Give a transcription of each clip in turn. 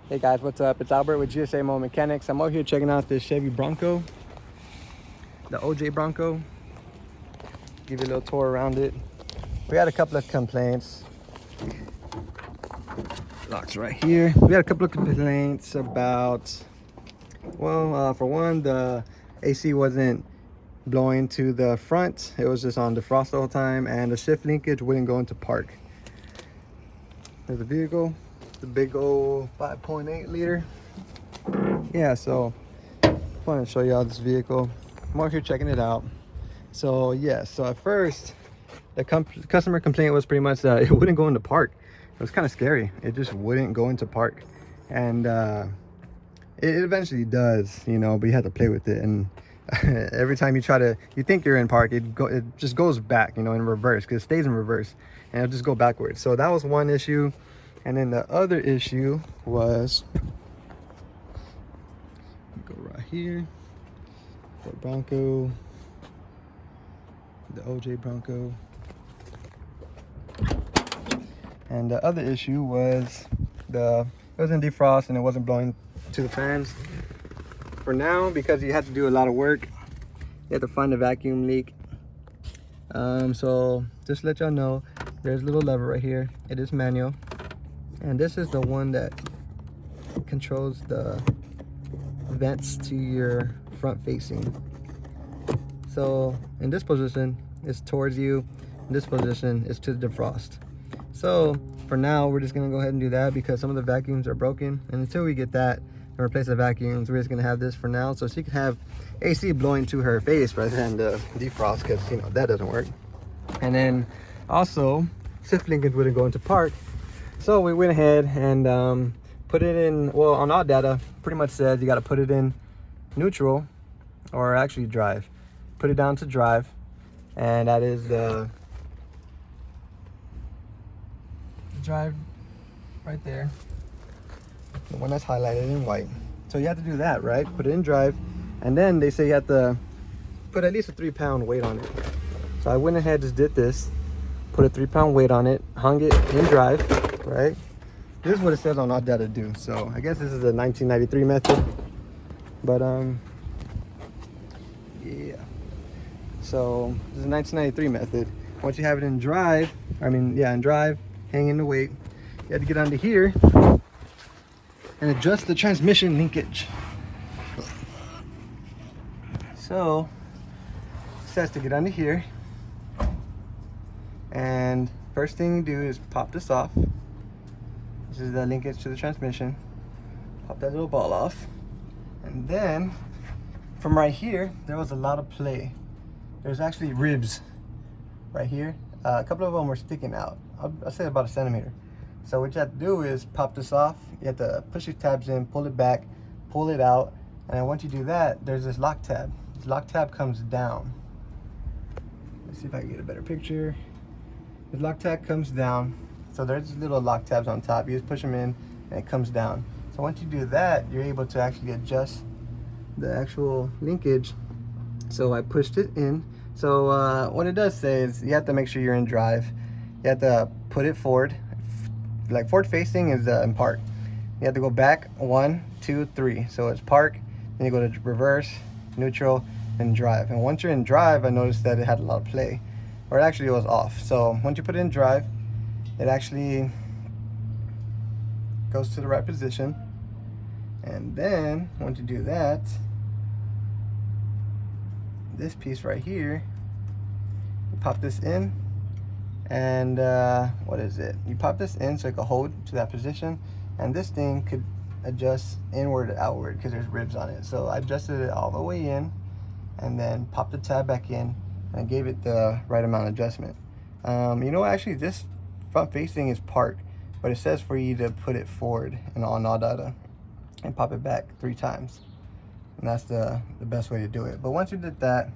Hey guys, what's up? It's Albert with GSA Mobile Mechanics. I'm out here checking out this Chevy Bronco, the OJ Bronco. Give you a little tour around it. We had a couple of complaints. Locks right here. We had a couple of complaints about, well, for one, the AC wasn't blowing to the front. It was just on defrost the whole time, and the shift linkage wouldn't go into park. There's the vehicle. The big old 5.8 liter. Yeah, so I want to show y'all this vehicle. I'm out here checking it out. So yeah, so at first the customer complaint was pretty much that it wouldn't go into park. It was kind of scary. It just wouldn't go into park, and it eventually does, you know, but you have to play with it. And every time you try to, you think you're in park, it just goes back, you know, in reverse, because it stays in reverse and it'll just go backwards. So that was one issue. And then the other issue was, go right here, Ford Bronco, the OJ Bronco. And the other issue was it wasn't defrost and it wasn't blowing to the fans. For now, because you had to do a lot of work, you had to find a vacuum leak. So just to let y'all know, there's a little lever right here. It is manual. And this is the one that controls the vents to your front facing. So in this position, it's towards you. In this position, it's to the defrost. So for now, we're just gonna go ahead and do that because some of the vacuums are broken. And until we get that and replace the vacuums, we're just gonna have this for now. So she can have AC blowing to her face rather than the defrost, because you know that doesn't work. And then also, shift linkage wouldn't go into park. So we went ahead and put it in, well, on our data, pretty much says you got to put it in neutral, or actually drive. Put it down to drive, and that is the drive right there. The one that's highlighted in white. So you have to do that, right? Put it in drive, and then they say you have to put at least a 3-pound weight on it. So I went ahead, just did this, put a 3-pound weight on it, hung it in drive. Right, this is what it says on our data do. So I guess this is a 1993 method, but yeah, so this is a 1993 method. Once you have it in drive, in drive, hanging the weight, you have to get under here and adjust the transmission linkage. So it says to get under here, and first thing you do is pop this off. This is the linkage to the transmission. Pop that little ball off. And then from right here, there was a lot of play. There's actually ribs right here. A couple of them were sticking out. I'll say about 1 centimeter. So what you have to do is pop this off. You have to push your tabs in, pull it back, pull it out. And then once you do that, there's this lock tab. This lock tab comes down. Let's see if I can get a better picture. The lock tab comes down. So there's little lock tabs on top. You just push them in and it comes down. So once you do that, you're able to actually adjust the actual linkage. So I pushed it in. So what it does say is you have to make sure you're in drive. You have to put it forward. Like forward facing is in park. You have to go back 1, 2, 3. So it's park, then you go to reverse, neutral, and drive. And once you're in drive, I noticed that it had a lot of play. Or actually it was off. So once you put it in drive, it actually goes to the right position. And then once you do that, this piece right here, you pop this in, and what is it? You pop this in so it can hold to that position, and this thing could adjust inward or outward because there's ribs on it. So I adjusted it all the way in, and then popped the tab back in, and I gave it the right amount of adjustment. You know, actually this front facing is park, but it says for you to put it forward and on all data and pop it back 3 times, and that's the best way to do it. But once you did that,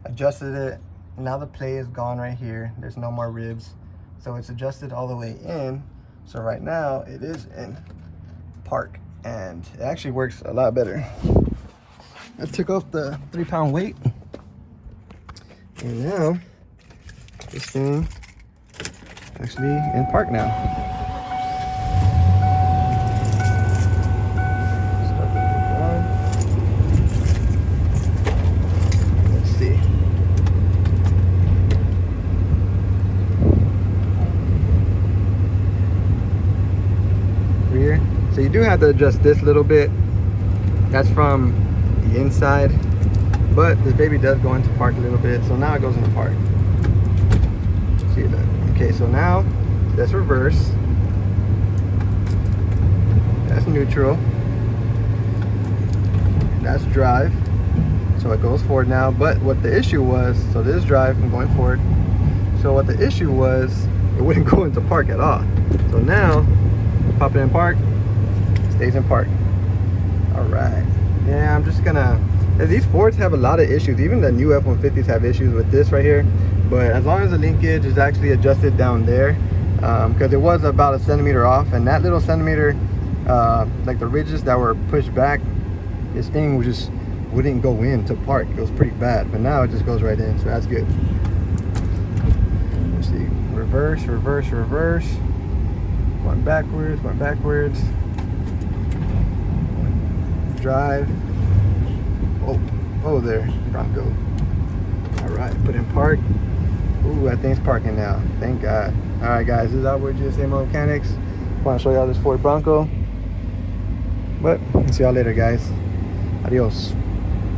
adjusted it, now the play is gone right here. There's no more ribs, so it's adjusted all the way in. So right now it is in park, and it actually works a lot better. I took off the 3-pound weight, and now this thing actually in park now. So you do have to adjust this little bit. That's from the inside, but this baby does go into park a little bit. So now it goes into park. See that? Okay, so now that's reverse. That's neutral. That's drive. So it goes forward now. But what the issue was, so this is drive, I'm going forward. So what the issue was, it wouldn't go into park at all. So now, pop it in park, stays in park. All right. Yeah, I'm just gonna, these Fords have a lot of issues. Even the new F-150s have issues with this right here. But as long as the linkage is actually adjusted down there, because it was about a centimeter off, and that little centimeter, like the ridges that were pushed back, this thing was just wouldn't go into park. It was pretty bad, but now it just goes right in, so that's good. Let's see, reverse, reverse, reverse, going backwards, drive. Oh there, Bronco. All right, put in park. Ooh, that thing's parking now, thank God. All right guys, this is out with GSA Mobile Mechanics. Want to show y'all this Ford Bronco, but see y'all later guys. Adios.